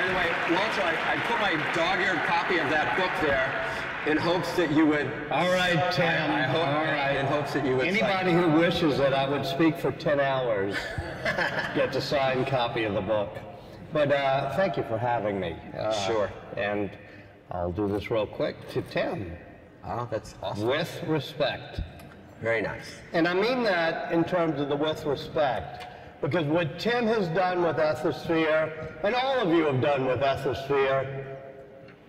By the way, Walter, I put my dog-eared copy of that book there in hopes that you would... All right, Tim. I hope, all right. In hopes that you would... Anybody who wishes that I would speak for 10 hours gets a signed copy of the book. But thank you for having me. Sure. And I'll do this real quick to Tim. Oh, that's awesome. With respect. Very nice. And I mean that in terms of the with respect, because what Tim has done with Ethisphere, and all of you have done with Ethisphere,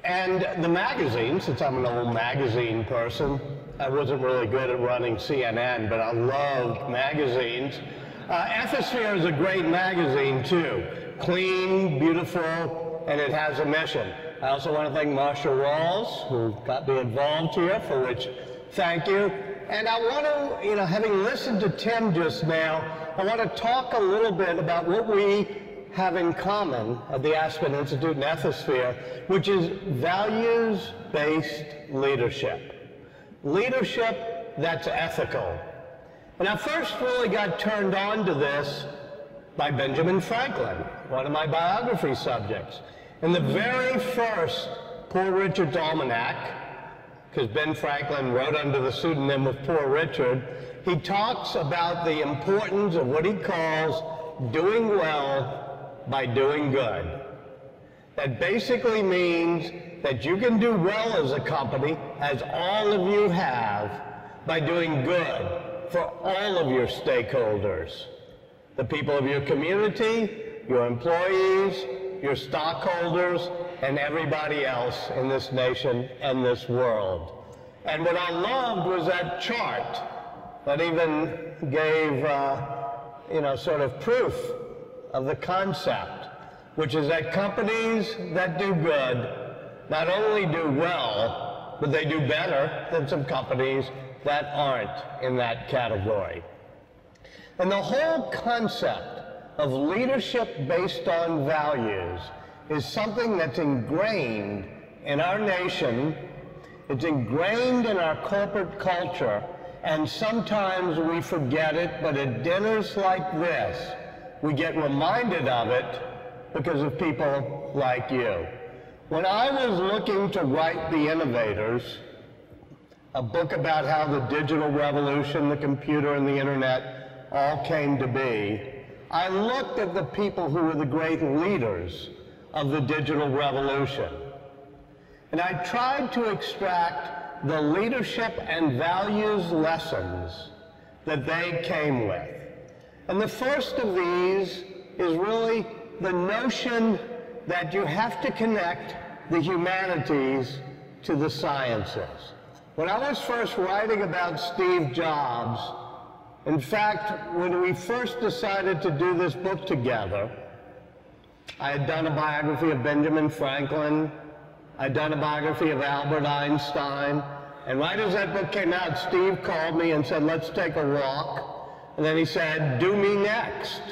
and the magazine, since I'm an old magazine person, I wasn't really good at running CNN, but I loved magazines. Ethisphere is a great magazine too. Clean, beautiful, and it has a mission. I also want to thank Marsha Rawls, who got me involved here, for which thank you. And I want to, having listened to Tim just now, I want to talk a little bit about what we have in common at the Aspen Institute and Ethisphere, which is values-based leadership. Leadership that's ethical. And I first really got turned on to this by Benjamin Franklin, one of my biography subjects. In the very first Poor Richard's Almanac, because Ben Franklin wrote under the pseudonym of Poor Richard, he talks about the importance of what he calls doing well by doing good. That basically means that you can do well as a company, as all of you have, by doing good for all of your stakeholders. The people of your community, your employees, your stockholders, and everybody else in this nation and this world. And what I loved was that chart that even gave, sort of proof of the concept, which is that companies that do good not only do well, but they do better than some companies that aren't in that category. And the whole concept of leadership based on values is something that's ingrained in our nation, it's ingrained in our corporate culture, and sometimes we forget it, but at dinners like this, we get reminded of it because of people like you. When I was looking to write The Innovators, a book about how the digital revolution, the computer, and the internet all came to be, I looked at the people who were the great leaders of the digital revolution. And I tried to extract the leadership and values lessons that they came with. And the first of these is really the notion that you have to connect the humanities to the sciences. When I was first writing about Steve Jobs, in fact, when we first decided to do this book together, I had done a biography of Benjamin Franklin, I'd done a biography of Albert Einstein, and right as that book came out, Steve called me and said, let's take a walk. And then he said, do me next.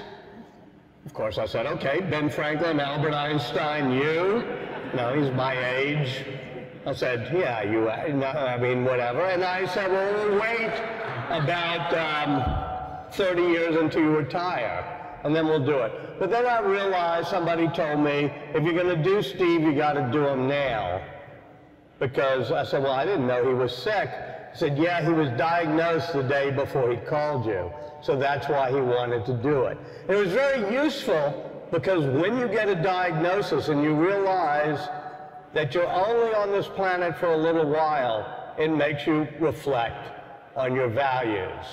Of course, I said, okay, Ben Franklin, Albert Einstein, you? No, he's my age. I said, yeah, you, no, I mean, whatever. And I said, well, we'll wait about 30 years until you retire, and then we'll do it. But then I realized, somebody told me, if you're going to do Steve, you got to do him now. Because I said, well, I didn't know he was sick. He said, yeah, he was diagnosed the day before he called you. So that's why he wanted to do it. And it was very useful because when you get a diagnosis and you realize that you're only on this planet for a little while, it makes you reflect on your values.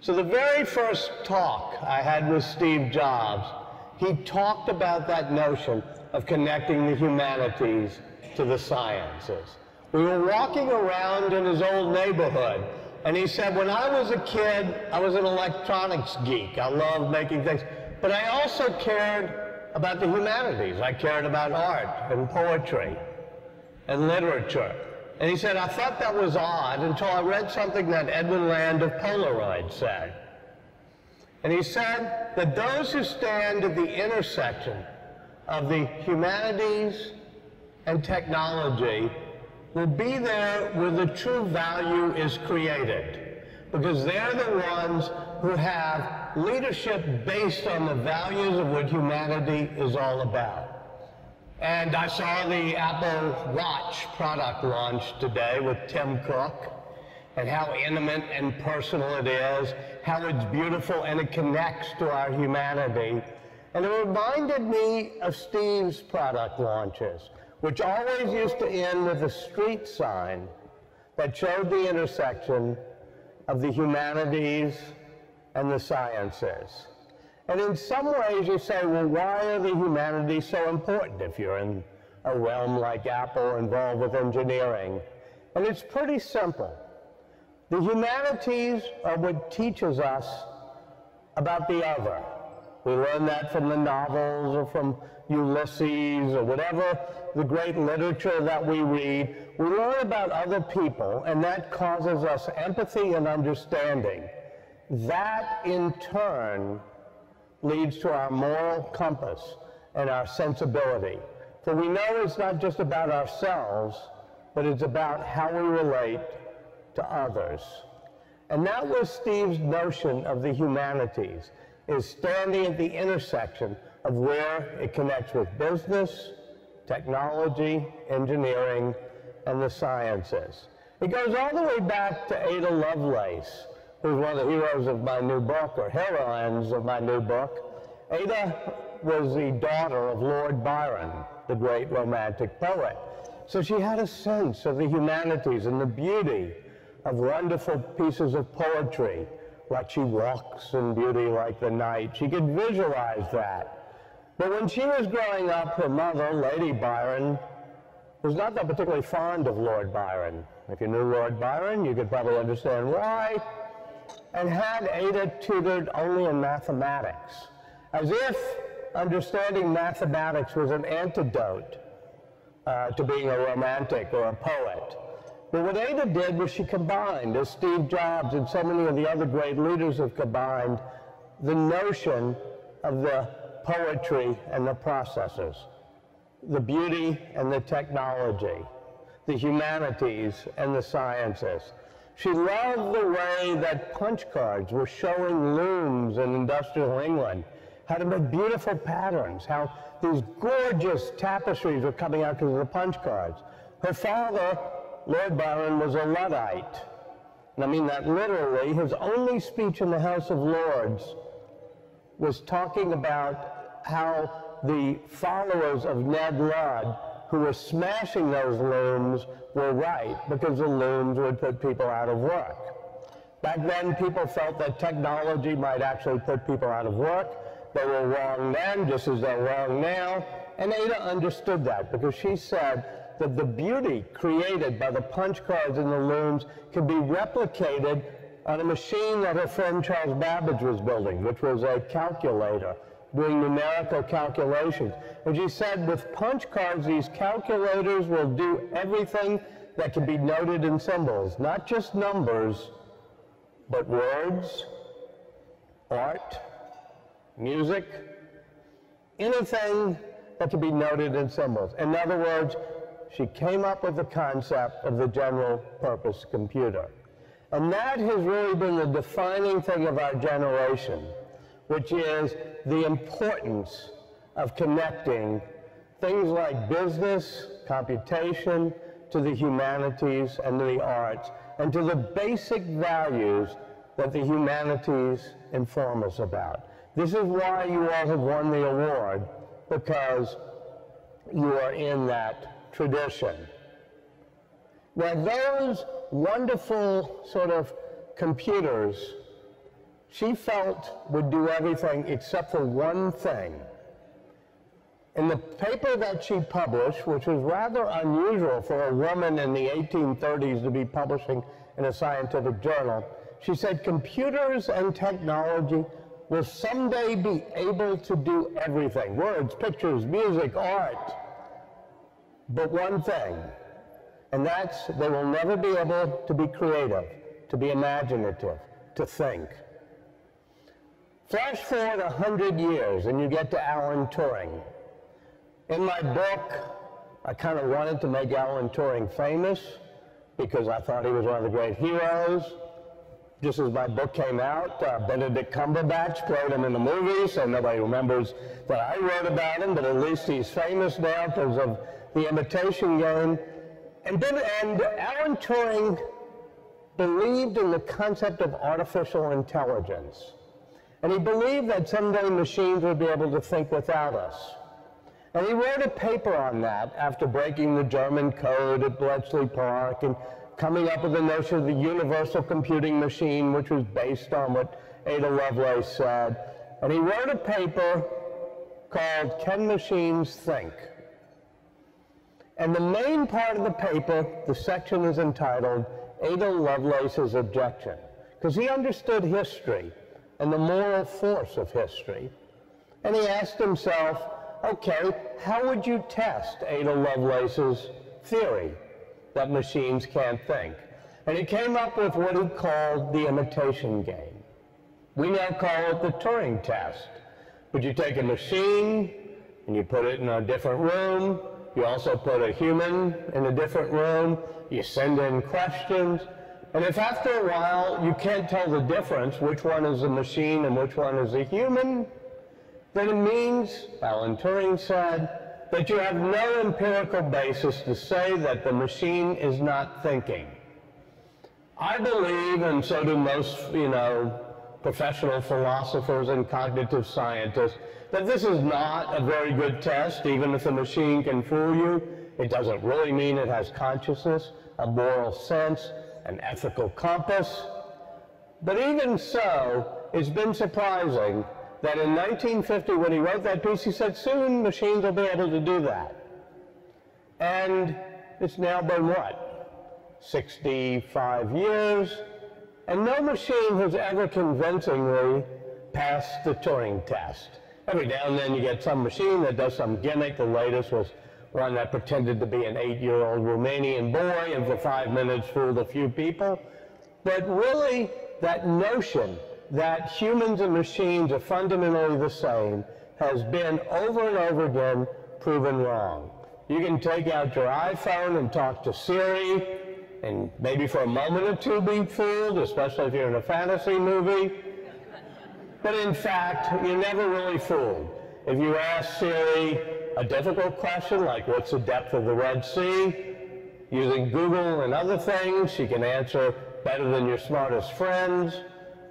So the very first talk I had with Steve Jobs, he talked about that notion of connecting the humanities to the sciences. We were walking around in his old neighborhood, and he said, when I was a kid, I was an electronics geek. I loved making things, but I also cared about the humanities. I cared about art and poetry and literature. And he said, I thought that was odd until I read something that Edwin Land of Polaroid said. And he said that those who stand at the intersection of the humanities and technology will be there where the true value is created, because they're the ones who have leadership based on the values of what humanity is all about. And I saw the Apple Watch product launch today with Tim Cook, and how intimate and personal it is, how it's beautiful and it connects to our humanity. And it reminded me of Steve's product launches, which always used to end with a street sign that showed the intersection of the humanities and the sciences. And in some ways you say, well, why are the humanities so important if you're in a realm like Apple involved with engineering? And it's pretty simple. The humanities are what teaches us about the other. We learn that from the novels or from Ulysses or whatever the great literature that we read. We learn about other people, and that causes us empathy and understanding. That, in turn, leads to our moral compass and our sensibility. For we know it's not just about ourselves, but it's about how we relate to others. And that was Steve's notion of the humanities, is standing at the intersection of where it connects with business, technology, engineering, and the sciences. It goes all the way back to Ada Lovelace, who's one of the heroes of my new book, or heroines of my new book. Ada was the daughter of Lord Byron, the great romantic poet. So she had a sense of the humanities and the beauty of wonderful pieces of poetry, like She Walks in Beauty Like the Night. She could visualize that. But when she was growing up, her mother, Lady Byron, was not that particularly fond of Lord Byron. If you knew Lord Byron, you could probably understand why. And had Ada tutored only in mathematics, as if understanding mathematics was an antidote to being a romantic or a poet. But what Ada did was she combined, as Steve Jobs and so many of the other great leaders have combined, the notion of the poetry and the processes, the beauty and the technology, the humanities and the sciences. She loved the way that punch cards were showing looms in industrial England, how to make beautiful patterns, how these gorgeous tapestries were coming out because of the punch cards. Her father, Lord Byron, was a Luddite. And I mean that literally. His only speech in the House of Lords was talking about how the followers of Ned Ludd, who were smashing those looms, were right, because the looms would put people out of work. Back then, people felt that technology might actually put people out of work. They were wrong then, just as they're wrong now. And Ada understood that, because she said that the beauty created by the punch cards and the looms can be replicated on a machine that her friend Charles Babbage was building, which was a calculator, doing numerical calculations. And she said, with punch cards, these calculators will do everything that can be noted in symbols, not just numbers, but words, art, music, anything that can be noted in symbols. In other words, she came up with the concept of the general purpose computer. And that has really been the defining thing of our generation, which is the importance of connecting things like business, computation, to the humanities and to the arts, and to the basic values that the humanities inform us about. This is why you all have won the award, because you are in that tradition. Now, those wonderful sort of computers, she felt would do everything except for one thing. In the paper that she published, which was rather unusual for a woman in the 1830s to be publishing in a scientific journal, she said, computers and technology will someday be able to do everything. Words, pictures, music, art. But one thing, and that's they will never be able to be creative, to be imaginative, to think. Flash forward 100 years and you get to Alan Turing. In my book, I kind of wanted to make Alan Turing famous because I thought he was one of the great heroes. just as my book came out, Benedict Cumberbatch played him in the movie, so nobody remembers that I wrote about him, but at least he's famous now because of The Imitation Game. And Alan Turing believed in the concept of artificial intelligence. And he believed that someday machines would be able to think without us. And he wrote a paper on that after breaking the German code at Bletchley Park and coming up with the notion of the universal computing machine, which was based on what Ada Lovelace said. And he wrote a paper called Can Machines Think? And the main part of the paper, the section is entitled Ada Lovelace's Objection, because he understood history and the moral force of history. And he asked himself, okay, how would you test Ada Lovelace's theory that machines can't think? And he came up with what he called the imitation game. We now call it the Turing Test. But you take a machine and you put it in a different room. You also put a human in a different room. You send in questions. And if after a while you can't tell the difference, which one is a machine and which one is a human, then it means, Alan Turing said, that you have no empirical basis to say that the machine is not thinking. I believe, and so do most, professional philosophers and cognitive scientists, that this is not a very good test, even if the machine can fool you. It doesn't really mean it has consciousness, a moral sense, an ethical compass. But even so, it's been surprising that in 1950, when he wrote that piece, he said, soon machines will be able to do that. And it's now been what? 65 years, and no machine has ever convincingly passed the Turing test. Every now and then you get some machine that does some gimmick. The latest was one that pretended to be an 8-year-old Romanian boy and for 5 minutes fooled a few people. But really, that notion that humans and machines are fundamentally the same has been over and over again proven wrong. You can take out your iPhone and talk to Siri and maybe for a moment or two be fooled, especially if you're in a fantasy movie. But in fact, you're never really fooled. If you ask Siri a difficult question like what's the depth of the Red Sea, using Google and other things, she can answer better than your smartest friends.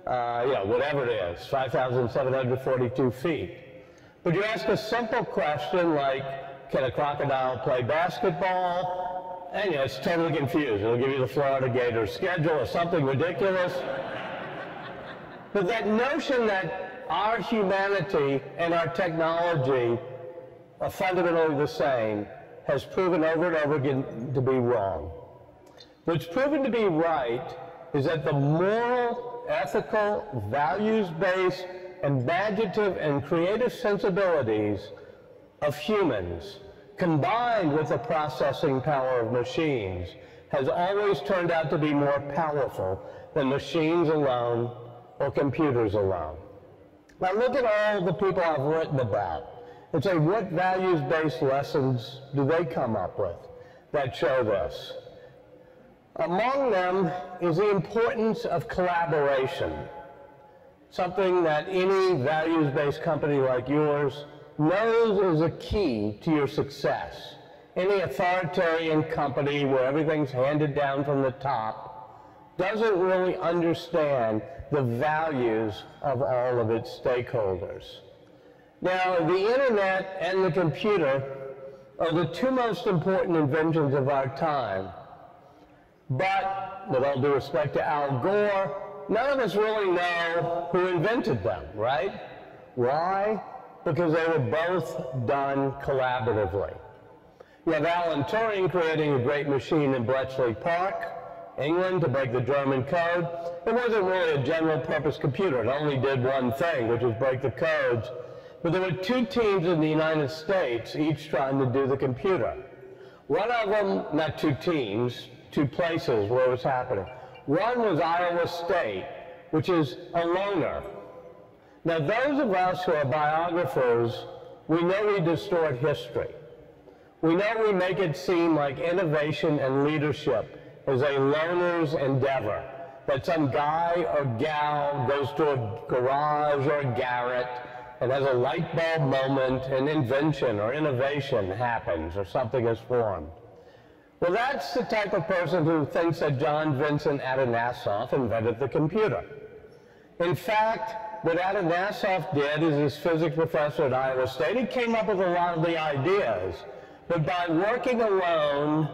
Whatever it is, 5,742 feet. But you ask a simple question like, can a crocodile play basketball? And it's totally confused. It'll give you the Florida Gators schedule or something ridiculous. But that notion that our humanity and our technology are fundamentally the same has proven over and over again to be wrong. What's proven to be right is that the moral, ethical, values-based, imaginative, and creative sensibilities of humans, combined with the processing power of machines, has always turned out to be more powerful than machines alone or computers alone. Now look at all the people I've written about and say, what values-based lessons do they come up with that show this? Among them is the importance of collaboration, something that any values-based company like yours knows is a key to your success. Any authoritarian company where everything's handed down from the top doesn't really understand the values of all of its stakeholders. Now, the internet and the computer are the two most important inventions of our time. But, with all due respect to Al Gore, none of us really know who invented them, right? Why? Because they were both done collaboratively. You have Alan Turing creating a great machine in Bletchley Park, England, to break the German code. It wasn't really a general-purpose computer. It only did one thing, which was break the codes. But there were two teams in the United States, each trying to do the computer. One of them, not two teams, two places where it was happening. One was Iowa State, which is a loner. Now, those of us who are biographers, we know we distort history. We know we make it seem like innovation and leadership is a loner's endeavor, that some guy or gal goes to a garage or a garret and has a light bulb moment, an invention or innovation happens or something is formed. Well, that's the type of person who thinks that John Vincent Atanasoff invented the computer. In fact, what Atanasoff did is he's physics professor at Iowa State. He came up with a lot of the ideas, but by working alone,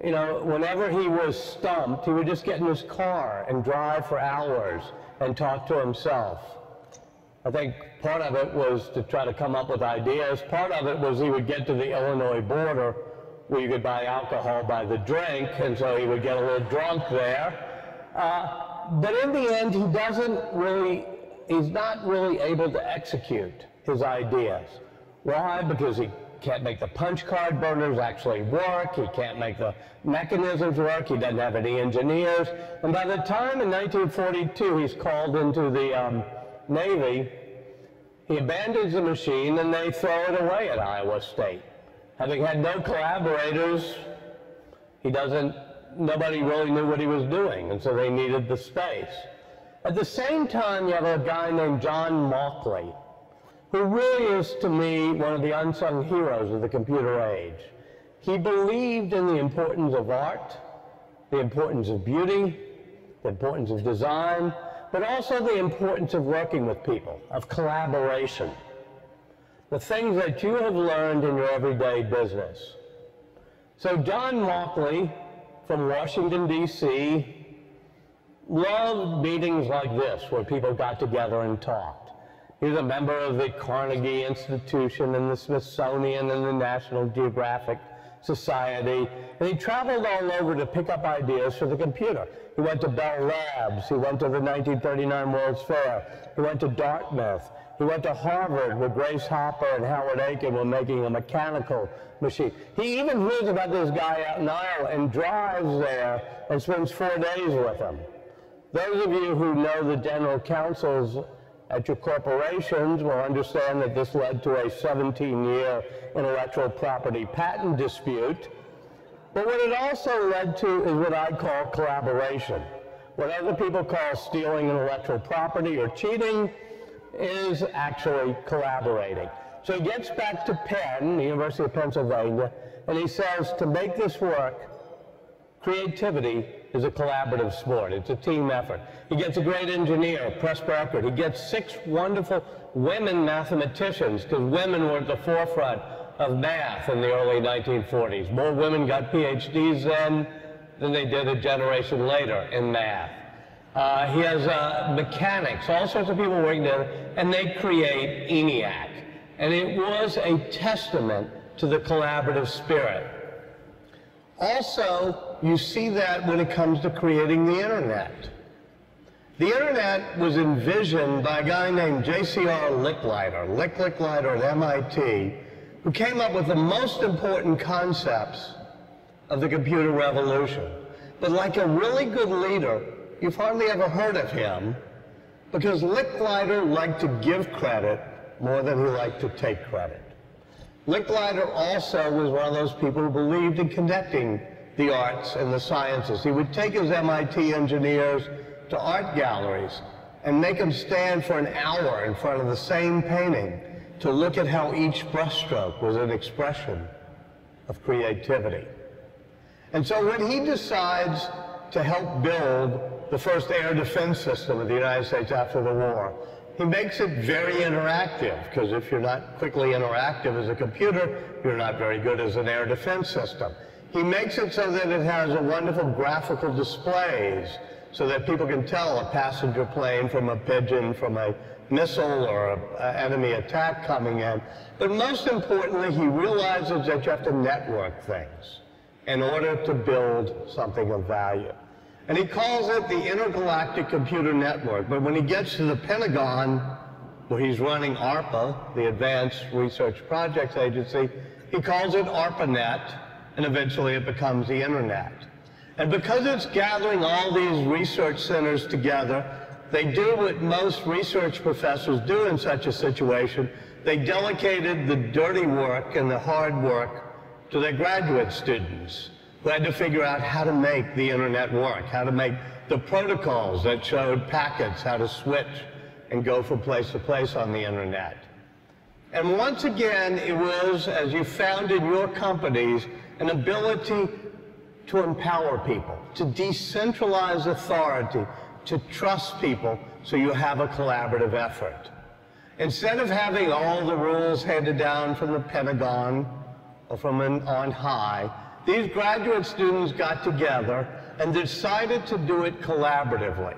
you know, whenever he was stumped, he would just get in his car and drive for hours and talk to himself. I think part of it was to try to come up with ideas. Part of it was he would get to the Illinois border where you could buy alcohol by the drink, and so he would get a little drunk there. But in the end, he's not really able to execute his ideas. Why? Because he can't make the punch card burners actually work, he can't make the mechanisms work, he doesn't have any engineers, and by the time in 1942 he's called into the Navy, he abandons the machine and they throw it away at Iowa State. Having had no collaborators, nobody really knew what he was doing, and so they needed the space. At the same time, you have a guy named John Mauchly, who really is, to me, one of the unsung heroes of the computer age. He believed in the importance of art, the importance of beauty, the importance of design, but also the importance of working with people, of collaboration. The things that you have learned in your everyday business. So John Mauchly from Washington, D.C., loved meetings like this where people got together and talked. He was a member of the Carnegie Institution and the Smithsonian and the National Geographic Society, and he traveled all over to pick up ideas for the computer. He went to Bell Labs, he went to the 1939 World's Fair, he went to Dartmouth, he went to Harvard where Grace Hopper and Howard Aiken were making a mechanical machine. He even hears about this guy out in Iowa and drives there and spends 4 days with him. Those of you who know the general counsels at your corporations will understand that this led to a 17-year intellectual property patent dispute. But what it also led to is what I call collaboration. What other people call stealing intellectual property or cheating is actually collaborating. So he gets back to Penn, the University of Pennsylvania, and he says, to make this work, creativity is a collaborative sport. It's a team effort. He gets a great engineer, Press Barker. He gets 6 wonderful women mathematicians, because women were at the forefront of math in the early 1940s. More women got PhDs then than they did a generation later in math. He has mechanics, all sorts of people working together, and they create ENIAC. And it was a testament to the collaborative spirit. Also, you see that when it comes to creating the internet. The internet was envisioned by a guy named J.C.R. Licklider at MIT, who came up with the most important concepts of the computer revolution. But like a really good leader, you've hardly ever heard of him, because Licklider liked to give credit more than he liked to take credit. Licklider also was one of those people who believed in connecting the arts and the sciences. He would take his MIT engineers to art galleries and make them stand for an hour in front of the same painting to look at how each brushstroke was an expression of creativity. And so when he decides to help build the first air defense system of the United States after the war, he makes it very interactive, because if you're not quickly interactive as a computer, you're not very good as an air defense system. He makes it so that it has a wonderful graphical displays, so that people can tell a passenger plane from a pigeon, from a missile or an enemy attack coming in. But most importantly, he realizes that you have to network things in order to build something of value. And he calls it the Intergalactic Computer Network. But when he gets to the Pentagon, where he's running ARPA, the Advanced Research Projects Agency, he calls it ARPANET, and eventually it becomes the Internet. And because it's gathering all these research centers together, they do what most research professors do in such a situation. They delegated the dirty work and the hard work to their graduate students. who had to figure out how to make the internet work, how to make the protocols that showed packets how to switch and go from place to place on the internet. And once again, it was, as you found in your companies, an ability to empower people, to decentralize authority, to trust people so you have a collaborative effort. Instead of having all the rules handed down from the Pentagon or from on high, these graduate students got together and decided to do it collaboratively.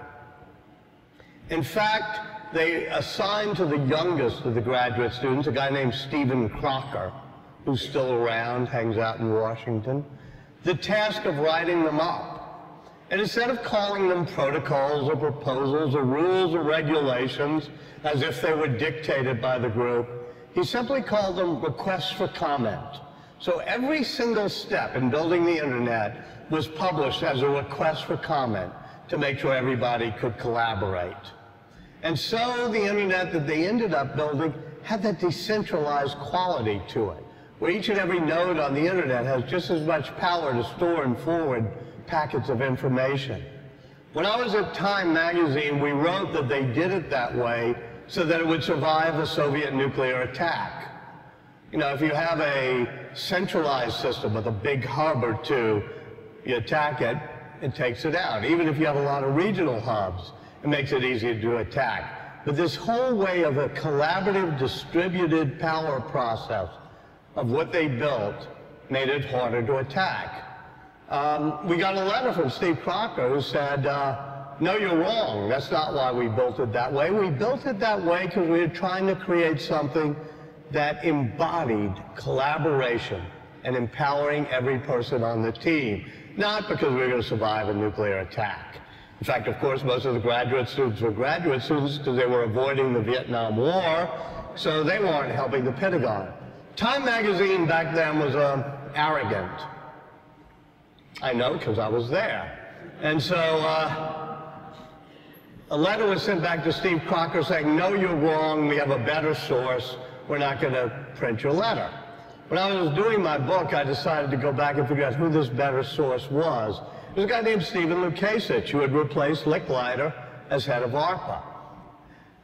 In fact, they assigned to the youngest of the graduate students, a guy named Stephen Crocker, who's still around, hangs out in Washington, the task of writing them up. And instead of calling them protocols or proposals or rules or regulations as if they were dictated by the group, he simply called them requests for comment. So every single step in building the internet was published as a request for comment to make sure everybody could collaborate. And so the internet that they ended up building had that decentralized quality to it, where each and every node on the internet has just as much power to store and forward packets of information. When I was at Time magazine, we wrote that they did it that way so that it would survive a Soviet nuclear attack. You know, if you have a centralized system with a big hub or two, you attack it, it takes it out. Even if you have a lot of regional hubs, it makes it easier to attack. But this whole way of a collaborative, distributed power process of what they built made it harder to attack. We got a letter from Steve Crocker who said, no, you're wrong. That's not why we built it that way. We built it that way because we were trying to create something that embodied collaboration and empowering every person on the team, not because we were going to survive a nuclear attack. In fact, of course, most of the graduate students were graduate students because they were avoiding the Vietnam War, so they weren't helping the Pentagon. Time magazine back then was arrogant. I know because I was there. And so a letter was sent back to Steve Crocker saying, no, you're wrong, we have a better source, we're not going to print your letter. When I was doing my book, I decided to go back and figure out who this better source was. There's a guy named Stephen Lukasich who had replaced Licklider as head of ARPA.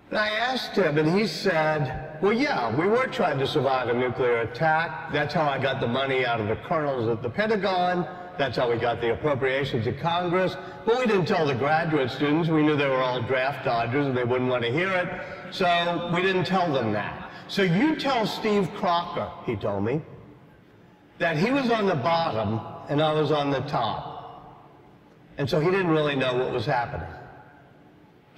And I asked him, and he said, well, yeah, we were trying to survive a nuclear attack. That's how I got the money out of the colonels at the Pentagon. That's how we got the appropriations in Congress. But we didn't tell the graduate students. We knew they were all draft dodgers and they wouldn't want to hear it. So we didn't tell them that. So you tell Steve Crocker, he told me, that he was on the bottom and I was on the top. And so he didn't really know what was happening.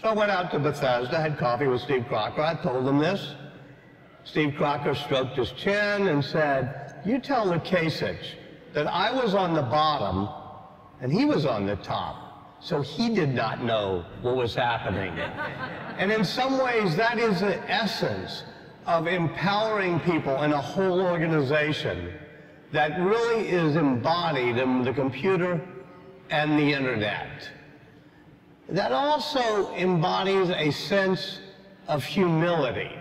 So I went out to Bethesda, had coffee with Steve Crocker. I told him this. Steve Crocker stroked his chin and said, you tell Lukasich that I was on the bottom and he was on the top. So he did not know what was happening. And in some ways, that is the essence of empowering people in a whole organization that really is embodied in the computer and the internet. That also embodies a sense of humility,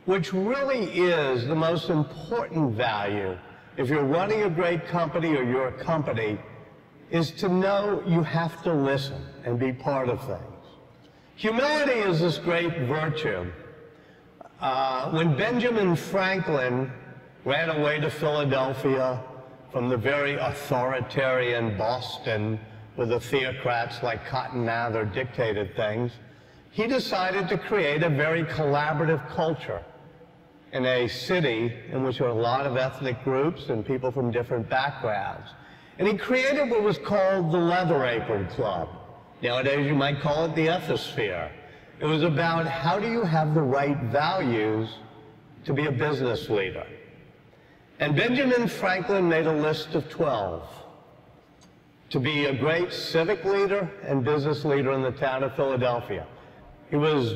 which really is the most important value if you're running a great company or you're a company, is to know you have to listen and be part of things. Humility is this great virtue. When Benjamin Franklin ran away to Philadelphia from the very authoritarian Boston, where the theocrats like Cotton Mather dictated things, he decided to create a very collaborative culture in a city in which there were a lot of ethnic groups and people from different backgrounds. And he created what was called the Leather Apron Club. Nowadays you might call it the Ethisphere. It was about how do you have the right values to be a business leader. And Benjamin Franklin made a list of 12 to be a great civic leader and business leader in the town of Philadelphia. He was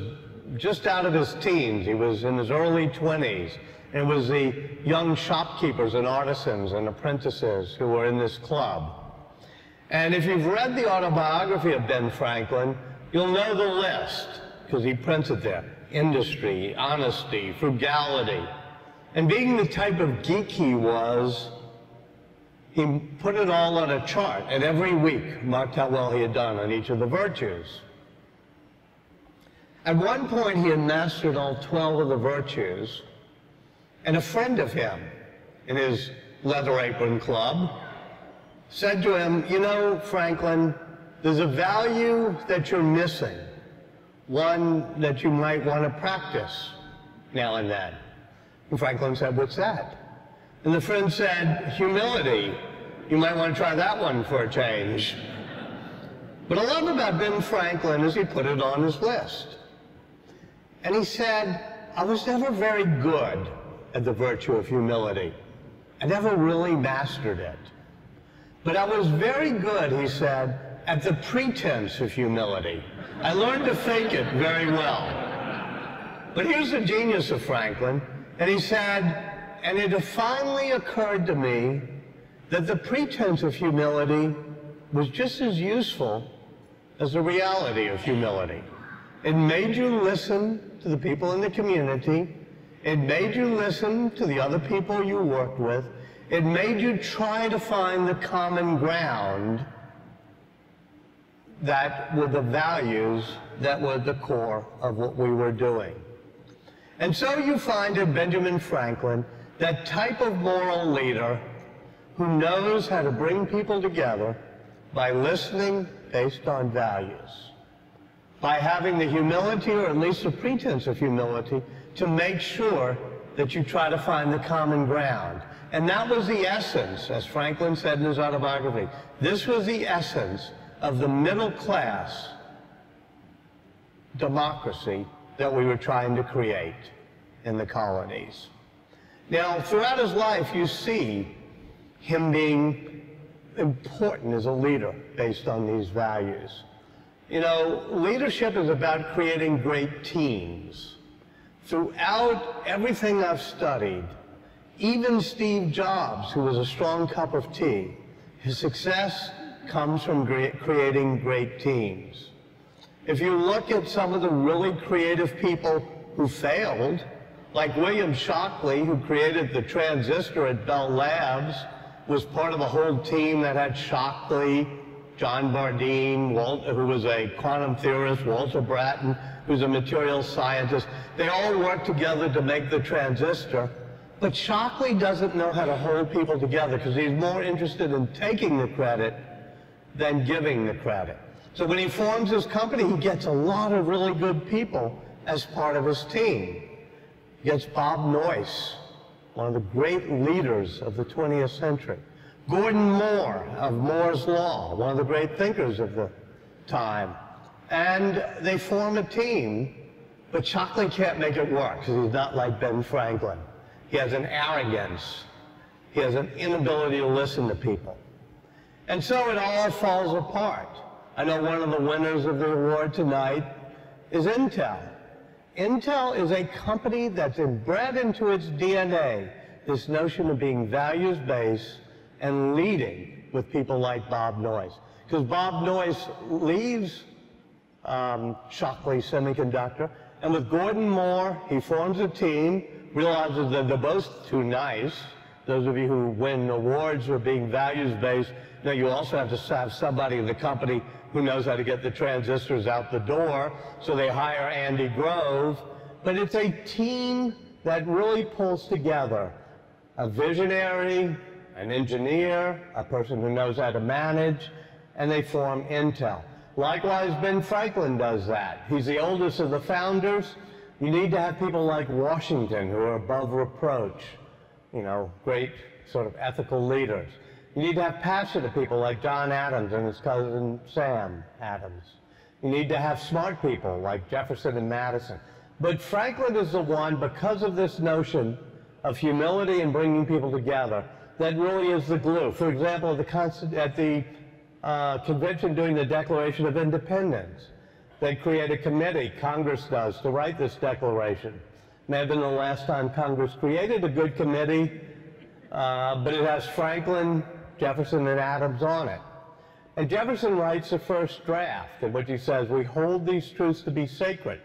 just out of his teens. He was in his early 20s. And it was the young shopkeepers and artisans and apprentices who were in this club. And if you've read the autobiography of Ben Franklin, you'll know the list, because he prints it there. Industry, honesty, frugality. And being the type of geek he was, he put it all on a chart, and every week marked how well he had done on each of the virtues. At one point, he had mastered all 12 of the virtues, and a friend of him in his leather apron club said to him, "You know, Franklin, there's a value that you're missing, one that you might want to practice now and then." And Franklin said, "What's that?" And the friend said, "Humility. You might want to try that one for a change." What I love about Ben Franklin is he put it on his list. And he said, "I was never very good at the virtue of humility. I never really mastered it. But I was very good," he said, "at the pretense of humility. I learned to fake it very well." But here's the genius of Franklin. And he said, "And it finally occurred to me that the pretense of humility was just as useful as the reality of humility. It made you listen to the people in the community. It made you listen to the other people you worked with. It made you try to find the common ground that were the values that were the core of what we were doing." And so you find in Benjamin Franklin that type of moral leader who knows how to bring people together by listening based on values, by having the humility, or at least the pretense of humility, to make sure that you try to find the common ground. And that was the essence, as Franklin said in his autobiography, this was the essence of the middle class democracy that we were trying to create in the colonies. Now, throughout his life, you see him being important as a leader based on these values. You know, leadership is about creating great teams. Throughout everything I've studied, even Steve Jobs, who was a strong cup of tea, his success comes from creating great teams. If you look at some of the really creative people who failed, like William Shockley, who created the transistor at Bell Labs, was part of a whole team that had Shockley, John Bardeen, who was a quantum theorist, Walter Bratton, who's a materials scientist. They all worked together to make the transistor. But Shockley doesn't know how to hold people together because he's more interested in taking the credit than giving the credit. So when he forms his company, he gets a lot of really good people as part of his team. He gets Bob Noyce, one of the great leaders of the 20th century. Gordon Moore of Moore's Law, one of the great thinkers of the time. And they form a team, but Shockley can't make it work because he's not like Ben Franklin. He has an arrogance. He has an inability to listen to people. And so it all falls apart. I know one of the winners of the award tonight is Intel. Intel is a company that's bred into its DNA this notion of being values-based and leading with people like Bob Noyce. Because Bob Noyce leaves Shockley Semiconductor, and with Gordon Moore, he forms a team, realizes that they're both too nice. Those of you who win awards for being values-based, now you also have to have somebody in the company who knows how to get the transistors out the door, so they hire Andy Grove. But it's a team that really pulls together a visionary, an engineer, a person who knows how to manage, and they form Intel. Likewise, Ben Franklin does that. He's the oldest of the founders. You need to have people like Washington who are above reproach, you know, great sort of ethical leaders. You need to have passionate people like John Adams and his cousin Sam Adams. You need to have smart people like Jefferson and Madison. But Franklin is the one, because of this notion of humility and bringing people together, that really is the glue. For example, at the convention doing the Declaration of Independence, they create a committee, Congress does, to write this declaration. May have been the last time Congress created a good committee, but it has Franklin, Jefferson, and Adams on it. And Jefferson writes the first draft in which he says, "We hold these truths to be sacred."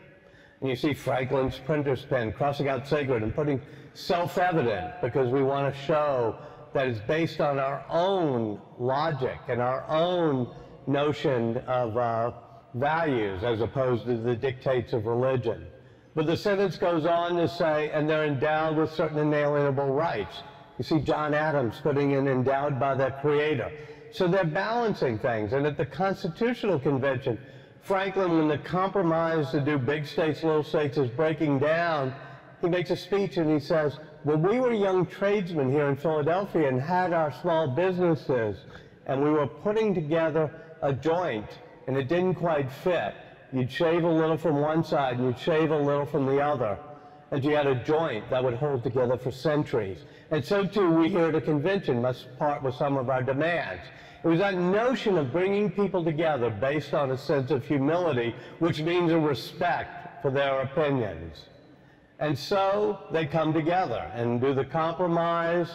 And you see Franklin's printer's pen crossing out sacred and putting self-evident, because we want to show that is based on our own logic and our own notion of values as opposed to the dictates of religion. But the sentence goes on to say, and they're endowed with certain inalienable rights. You see John Adams putting in endowed by their creator. So they're balancing things. And at the Constitutional Convention, Franklin, when the compromise to do big states, little states is breaking down, he makes a speech and he says, when we were young tradesmen here in Philadelphia and had our small businesses, and we were putting together a joint, and it didn't quite fit, you'd shave a little from one side and you'd shave a little from the other, and you had a joint that would hold together for centuries. And so too we here at a convention must part with some of our demands. It was that notion of bringing people together based on a sense of humility, which means a respect for their opinions. And so they come together and do the compromise.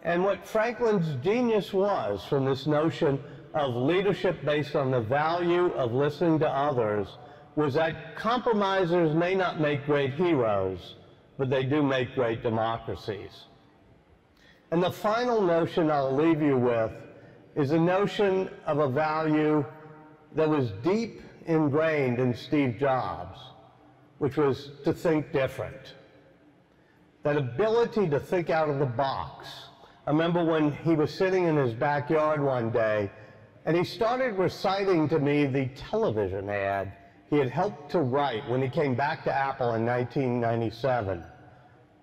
And what Franklin's genius was from this notion of leadership based on the value of listening to others was that compromisers may not make great heroes, but they do make great democracies. And the final notion I'll leave you with is a notion of a value that was deep ingrained in Steve Jobs, which was to think different. That ability to think out of the box. I remember when he was sitting in his backyard one day, and he started reciting to me the television ad he had helped to write when he came back to Apple in 1997.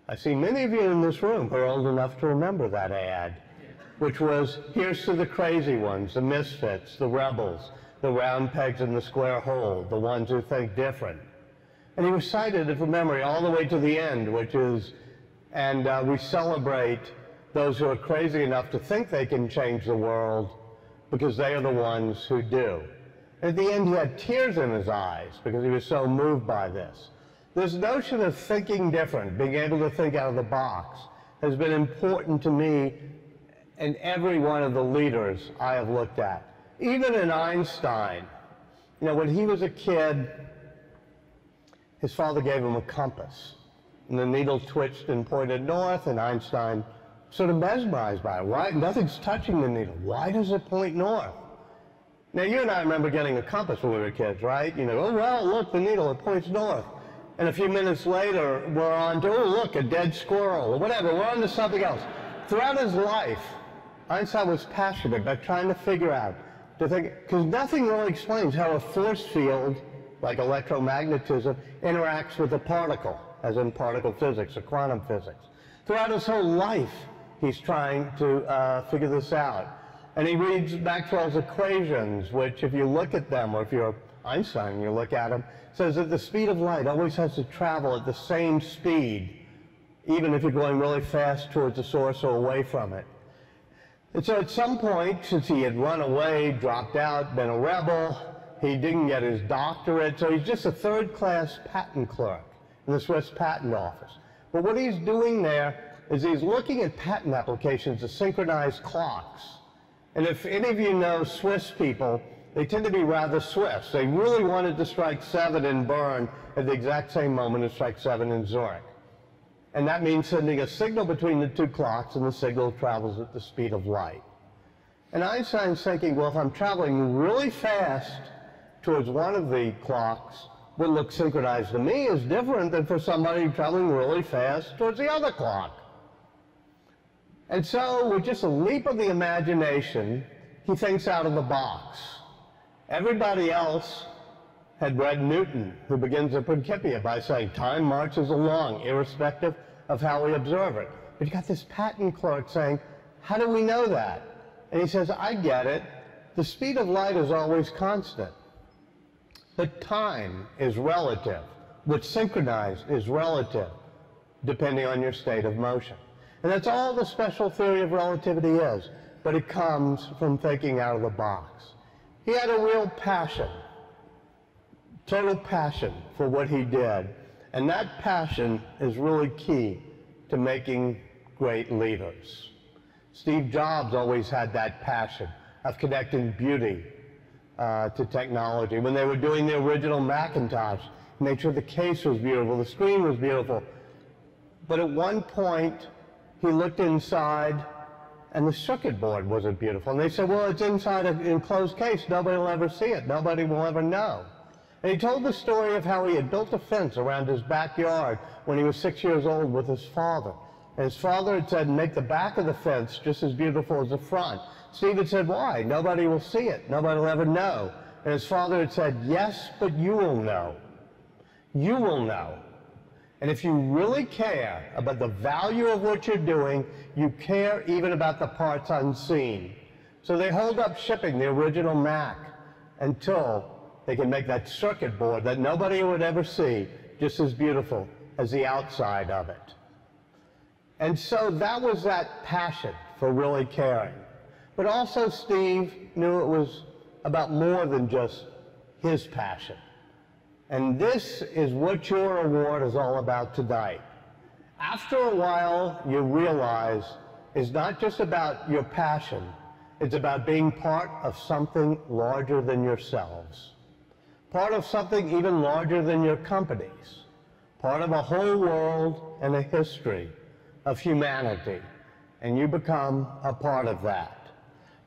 I see many of you in this room who are old enough to remember that ad, which was, here's to the crazy ones, the misfits, the rebels, the round pegs in the square hole, the ones who think different. And he recited it from memory all the way to the end, which is, and we celebrate those who are crazy enough to think they can change the world because they are the ones who do. And at the end, he had tears in his eyes because he was so moved by this. This notion of thinking different, being able to think out of the box, has been important to me and every one of the leaders I have looked at. Even in Einstein, you know, when he was a kid, his father gave him a compass, and the needle twitched and pointed north, and Einstein sort of mesmerized by it. Why? Nothing's touching the needle. Why does it point north? Now, you and I remember getting a compass when we were kids, right? You know, oh, well, look, the needle, it points north. And a few minutes later, we're on to, oh, look, a dead squirrel, or whatever. We're on to something else. Throughout his life, Einstein was passionate about trying to figure out, to think, because nothing really explains how a force field, like electromagnetism, interacts with a particle, as in particle physics or quantum physics. Throughout his whole life, he's trying to figure this out. And he reads Maxwell's equations, which if you look at them, or if you're Einstein and you look at them, says that the speed of light always has to travel at the same speed, even if you're going really fast towards the source or away from it. And so at some point, since he had run away, dropped out, been a rebel, he didn't get his doctorate, so he's just a third-class patent clerk in the Swiss Patent Office. But what he's doing there is he's looking at patent applications to synchronize clocks. And if any of you know Swiss people, they tend to be rather Swiss. They really wanted to strike 7 in Bern at the exact same moment as strike 7 in Zurich. And that means sending a signal between the two clocks, and the signal travels at the speed of light. And Einstein's thinking, well, if I'm traveling really fast towards one of the clocks, what looks synchronized to me is different than for somebody traveling really fast towards the other clock. And so, with just a leap of the imagination, he thinks out of the box. Everybody else had read Newton, who begins the Principia by saying, time marches along, irrespective of how we observe it. But you got this patent clerk saying, how do we know that? And he says, I get it. The speed of light is always constant. But time is relative. What's synchronized is relative, depending on your state of motion. And that's all the special theory of relativity is, but it comes from thinking out of the box. He had a real passion, total passion for what he did, and that passion is really key to making great leaders. Steve Jobs always had that passion of connecting beauty to technology. When they were doing the original Macintosh, he made sure the case was beautiful, the screen was beautiful. But at one point, he looked inside and the circuit board wasn't beautiful. And they said, well, it's inside an enclosed case. Nobody will ever see it. Nobody will ever know. And he told the story of how he had built a fence around his backyard when he was 6 years old with his father. And his father had said, make the back of the fence just as beautiful as the front. Steve had said, why? Nobody will see it. Nobody will ever know. And his father had said, yes, but you will know. You will know. And if you really care about the value of what you're doing, you care even about the parts unseen. So they hold up shipping the original Mac until they can make that circuit board that nobody would ever see just as beautiful as the outside of it. And so that was that passion for really caring. But also Steve knew it was about more than just his passion. And this is what your award is all about tonight. After a while, you realize it's not just about your passion, it's about being part of something larger than yourselves. Part of something even larger than your companies. Part of a whole world and a history of humanity. And you become a part of that.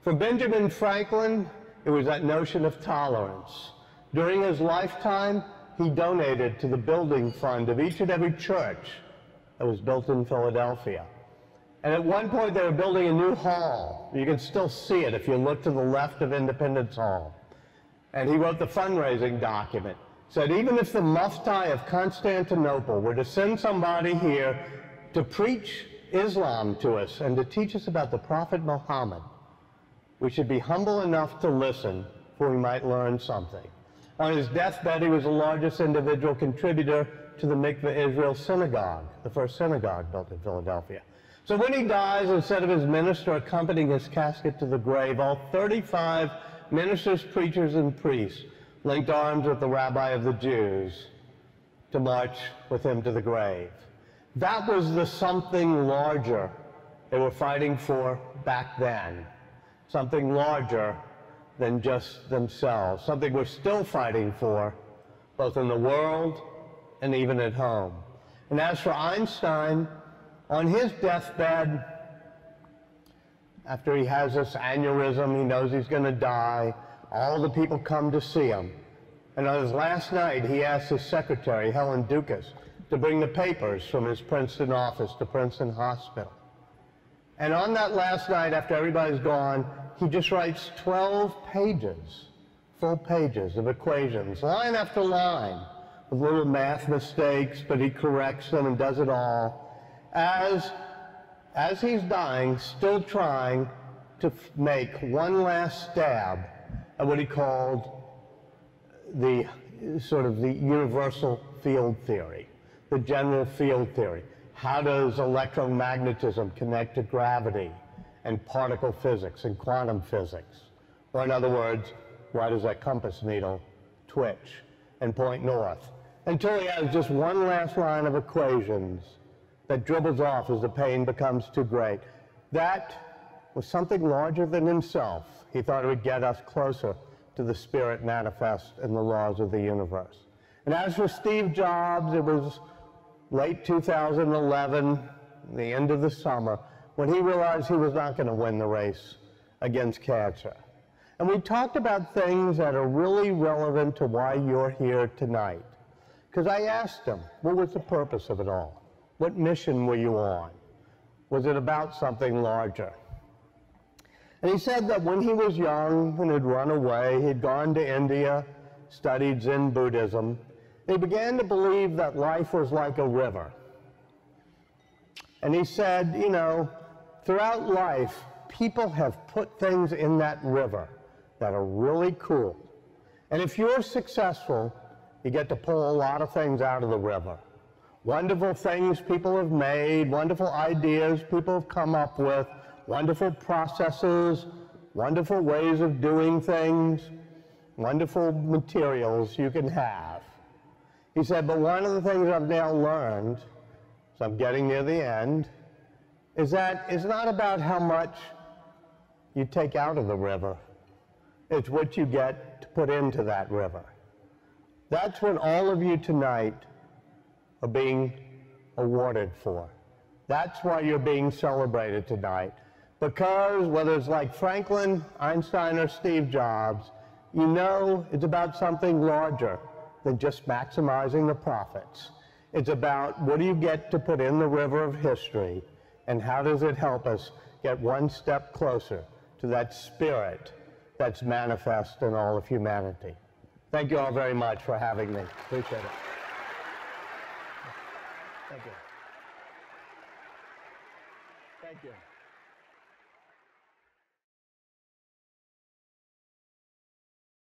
For Benjamin Franklin, it was that notion of tolerance. During his lifetime, he donated to the building fund of each and every church that was built in Philadelphia. And at one point, they were building a new hall. You can still see it if you look to the left of Independence Hall. And he wrote the fundraising document. Said, even if the Mufti of Constantinople were to send somebody here to preach Islam to us and to teach us about the Prophet Muhammad, we should be humble enough to listen, for we might learn something. On his deathbed, he was the largest individual contributor to the Mikveh Israel Synagogue, the first synagogue built in Philadelphia. So when he dies, instead of his minister accompanying his casket to the grave, all 35 ministers, preachers, and priests linked arms with the rabbi of the Jews to march with him to the grave. That was the something larger they were fighting for back then. Something larger than just themselves. Something we're still fighting for, both in the world and even at home. And as for Einstein, on his deathbed, after he has this aneurysm, he knows he's going to die, all the people come to see him. And on his last night, he asked his secretary, Helen Dukas, to bring the papers from his Princeton office to Princeton Hospital. And on that last night, after everybody's gone, he just writes 12 pages, full pages of equations, line after line, with little math mistakes, but he corrects them and does it all, as he's dying, still trying to make one last stab at what he called the universal field theory, the general field theory. How does electromagnetism connect to gravity and particle physics and quantum physics? Or in other words, why does that compass needle twitch and point north? Until he has just one last line of equations that dribbles off as the pain becomes too great. That was something larger than himself. He thought it would get us closer to the spirit manifest in the laws of the universe. And as for Steve Jobs, it was late 2011, the end of the summer, when he realized he was not going to win the race against cancer. And we talked about things that are really relevant to why you're here tonight. Because I asked him, what was the purpose of it all? What mission were you on? Was it about something larger? And he said that when he was young and had run away, he'd gone to India, studied Zen Buddhism, he began to believe that life was like a river. And he said, you know, throughout life, people have put things in that river that are really cool. And if you're successful, you get to pull a lot of things out of the river. Wonderful things people have made, wonderful ideas people have come up with, wonderful processes, wonderful ways of doing things, wonderful materials you can have. He said, but one of the things I've now learned, so I'm getting near the end, is that it's not about how much you take out of the river. It's what you get to put into that river. That's what all of you tonight are being awarded for. That's why you're being celebrated tonight. Because whether it's like Franklin, Einstein, or Steve Jobs, you know it's about something larger than just maximizing the profits. It's about what do you get to put in the river of history, and how does it help us get one step closer to that spirit that's manifest in all of humanity. Thank you all very much for having me. Appreciate it. Thank you. Thank you.